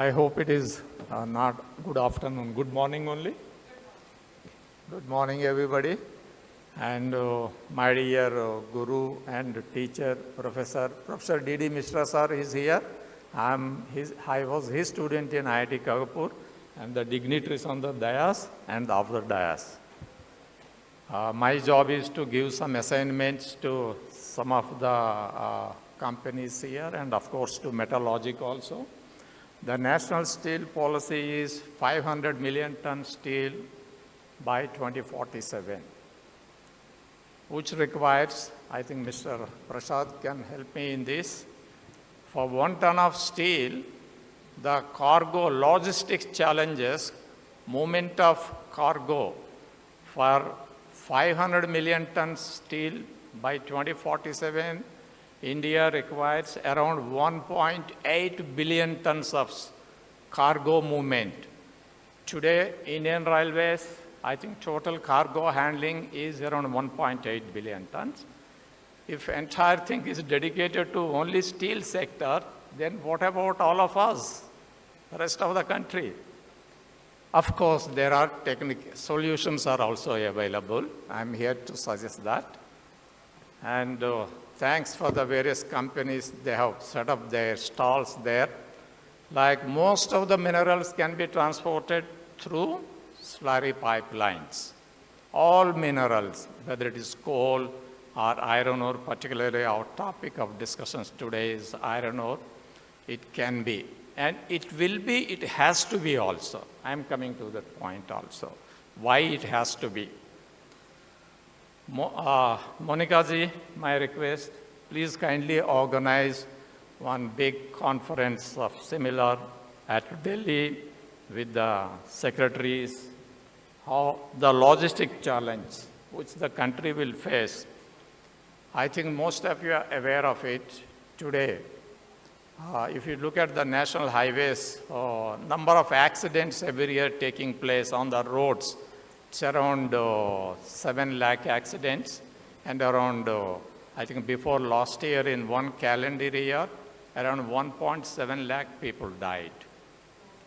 I hope it is not good afternoon, good morning only. Good morning, everybody. And my dear Guru and teacher, Professor D.D. Mishra sir is here. I was his student in IIT Kagapur, and the dignitaries on the dais and off the dais. My job is to give some assignments to some of the companies here, and of course to Metalogic also. The national steel policy is 500 million ton steel by 2047, which requires, I think Mr. Prasad can help me in this. For 1 ton of steel, the cargo logistics challenges, movement of cargo for 500 million tons steel by 2047, India requires around 1.8 billion tons of cargo movement. Today, Indian Railways, I think total cargo handling is around 1.8 billion tons. If entire thing is dedicated to only steel sector, then what about all of us, the rest of the country? Of course, there are technical solutions are also available. I'm here to suggest that. And thanks for the various companies, they have set up their stalls there. Like most of the minerals can be transported through slurry pipelines. All minerals, whether it is coal or iron ore, particularly our topic of discussions today is iron ore, it can be. And it will be, it has to be also. I'm coming to that point also. Why it has to be. Monica ji, my request, please kindly organize one big conference of similar at Delhi with the secretaries, how the logistic challenge which the country will face. I think most of you are aware of it today. If you look at the national highways, number of accidents every year taking place on the roads, it's around 7 lakh accidents, and around, I think before last year in one calendar year, around 1.7 lakh people died,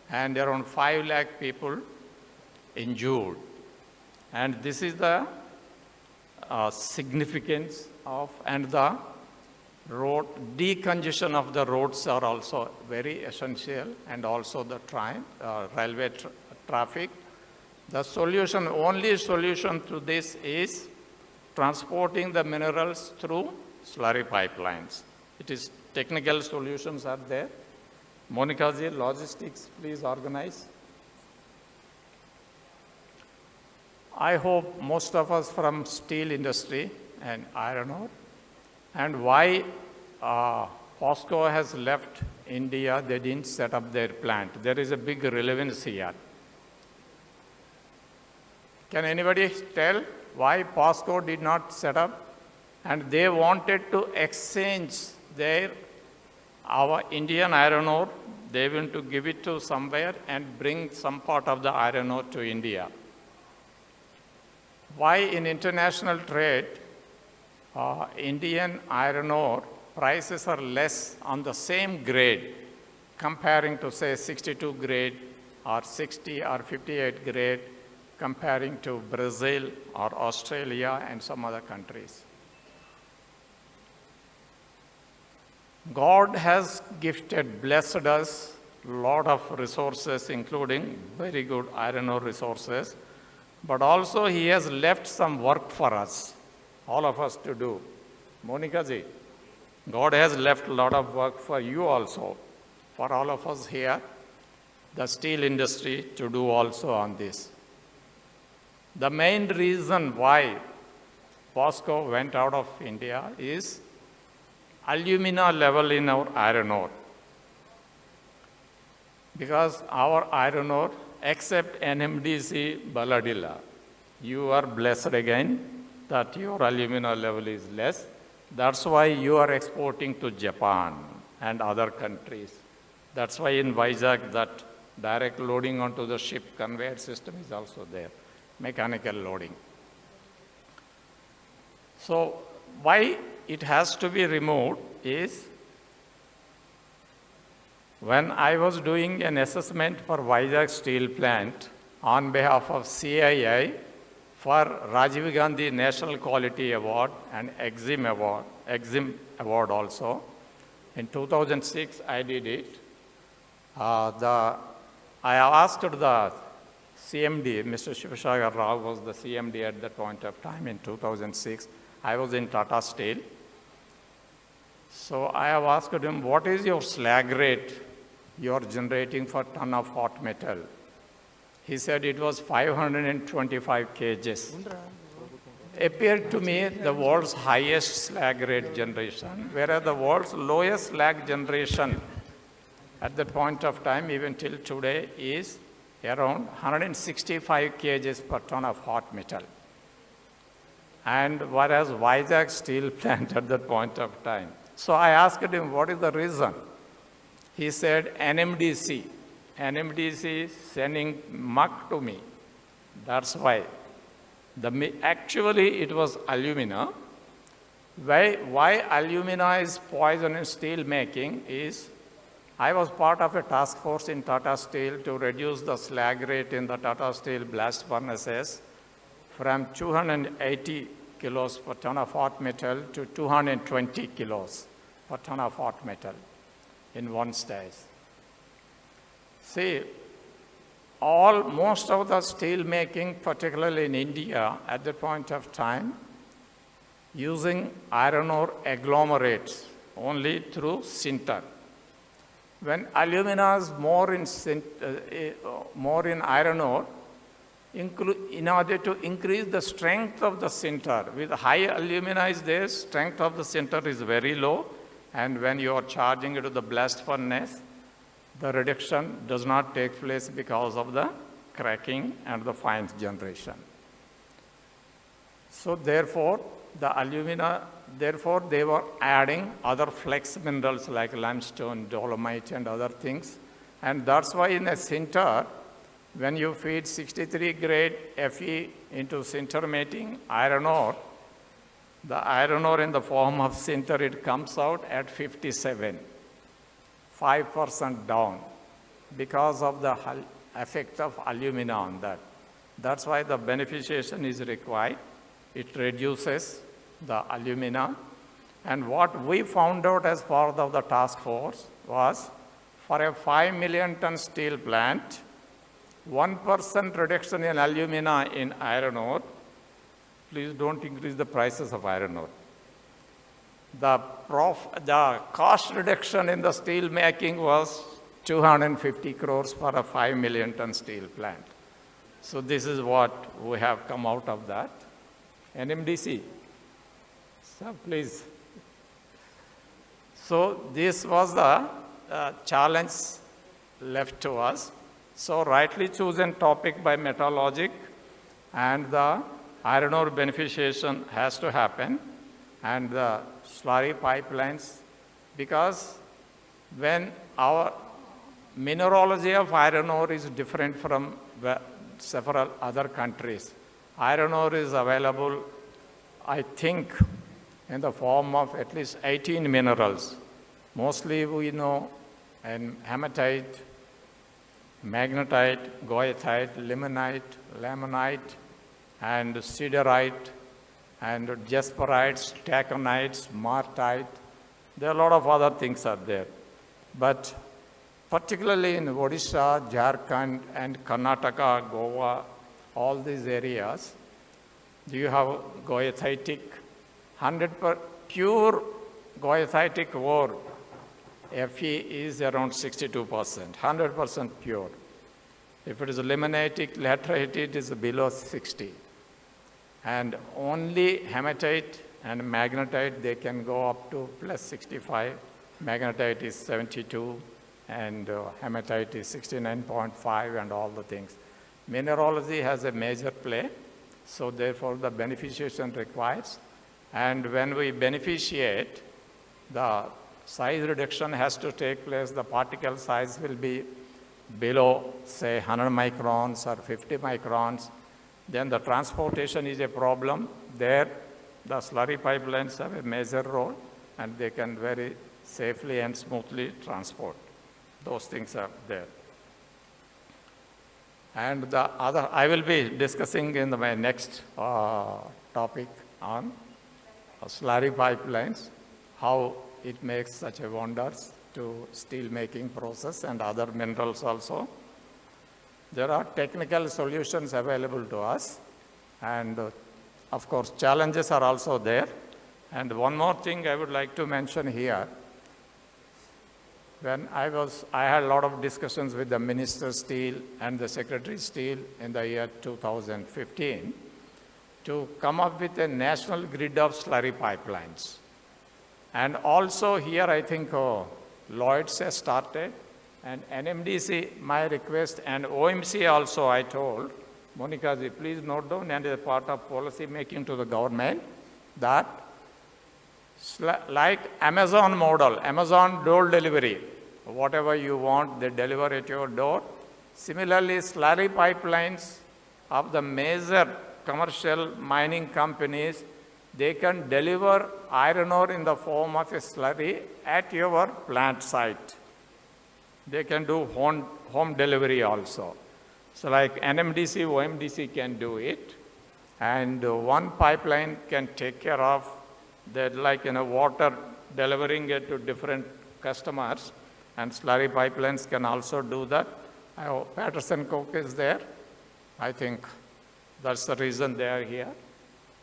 and around 5 lakh people injured. And this is the significance of, and the road decongestion of the roads are also very essential, and also the railway traffic. The solution, only solution to this is transporting the minerals through slurry pipelines. It is technical solutions are there. Monica ji, logistics, please organize. I hope most of us from steel industry and iron ore, and why POSCO has left India, they didn't set up their plant. There is a big relevance here. Can anybody tell why POSCO did not set up? And they wanted to exchange our Indian iron ore, they want to give it to somewhere and bring some part of the iron ore to India. Why in international trade, Indian iron ore prices are less on the same grade comparing to say 62 grade or 60 or 58 grade comparing to Brazil or Australia and some other countries. God has blessed us a lot of resources, including very good iron ore resources, but also He has left some work for us, all of us to do. Monica ji, God has left a lot of work for you also, for all of us here, the steel industry to do also on this. The main reason why POSCO went out of India is alumina level in our iron ore. Because our iron ore, except NMDC Balladilla, you are blessed again that your alumina level is less. That's why you are exporting to Japan and other countries. That's why in Vizag that direct loading onto the ship conveyor system is also there, mechanical loading. So why it has to be removed is When I was doing an assessment for Vizag Steel Plant on behalf of CII for Rajiv Gandhi National Quality Award and EXIM Award also, in 2006 I did it. I asked the CMD, Mr. Shivashagar Rao was the CMD at that point of time in 2006. I was in Tata Steel. So I have asked him, what is your slag rate you are generating for ton of hot metal? He said it was 525 kgs. Appeared to me the world's highest slag rate generation, whereas the world's lowest slag generation at that point of time, even till today, is around 165 kgs per ton of hot metal. And whereas Vizag Steel Plant at that point of time. So I asked him, what is the reason? He said, NMDC. NMDC is sending muck to me. That's why. Actually, it was alumina. Why alumina is poison in steel making is, I was part of a task force in Tata Steel to reduce the slag rate in the Tata Steel blast furnaces from 280 kilos per ton of hot metal to 220 kilos per ton of hot metal in one stage. See, most of the steel making, particularly in India at that point of time, using iron ore agglomerates only through sinter. When alumina is more in iron ore, in order to increase the strength of the sinter, with high alumina is there, strength of the sinter is very low, and when you are charging it to the blast furnace, the reduction does not take place because of the cracking and the fines generation. So therefore, the alumina, therefore they were adding other flex minerals like limestone, dolomite and other things. And that's why in a sinter, when you feed 63 grade Fe into sinter-mating iron ore, the iron ore in the form of sinter, it comes out at 57, 5% down because of the effect of alumina on that. That's why the beneficiation is required. It reduces the alumina. And what we found out as part of the task force was, for a 5 million ton steel plant, 1% reduction in alumina in iron ore, please don't increase the prices of iron ore. The cost reduction in the steel making was 250 crores for a 5 million ton steel plant. So this is what we have come out of that. NMDC. So please. So this was the challenge left to us. So rightly chosen topic by Metalogic, and the iron ore beneficiation has to happen, and the slurry pipelines, because when our mineralogy of iron ore is different from several other countries. Iron ore is available, I think, in the form of at least 18 minerals. Mostly we know hematite, magnetite, goethite, limonite, lamonite, and siderite, and jasperites, taconites, martite. There are a lot of other things are there. But particularly in Odisha, Jharkhand, and Karnataka, Goa, all these areas, you have goethitic, pure goethitic ore. Fe is around 62%, 100% pure. If it is limonitic, laterite, it is below 60. And only hematite and magnetite, they can go up to plus 65. Magnetite is 72, and hematite is 69.5, and all the things. Mineralogy has a major play, so therefore the beneficiation requires. And when we beneficiate, the size reduction has to take place. The particle size will be below, say, 100 microns or 50 microns. Then the transportation is a problem. There, the slurry pipelines have a major role, and they can very safely and smoothly transport. Those things are there. And the other, I will be discussing in my next topic on slurry pipelines, how it makes such a wonders to steel making process and other minerals also. There are technical solutions available to us, and of course challenges are also there. And one more thing I would like to mention here. When I had a lot of discussions with the Minister Steel and the Secretary Steel in the year 2015 to come up with a national grid of slurry pipelines. And also here I think Lloyds has started, and NMDC, my request, and OMC also I told, Monica ji, please note down, and as part of policy making to the government, that like Amazon model, Amazon door delivery, whatever you want, they deliver at your door. Similarly, slurry pipelines of the major commercial mining companies, they can deliver iron ore in the form of a slurry at your plant site. They can do home delivery also. So like NMDC, OMDC can do it, and one pipeline can take care of that, like water delivering it to different customers, and slurry pipelines can also do that. Patterson Coke is there. I think that's the reason they are here,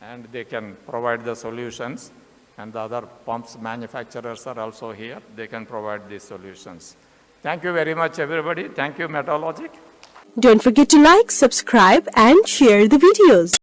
and they can provide the solutions, and the other pumps manufacturers are also here. They can provide these solutions. Thank you very much, everybody. Thank you, Metalogic. Don't forget to like, subscribe, and share the videos.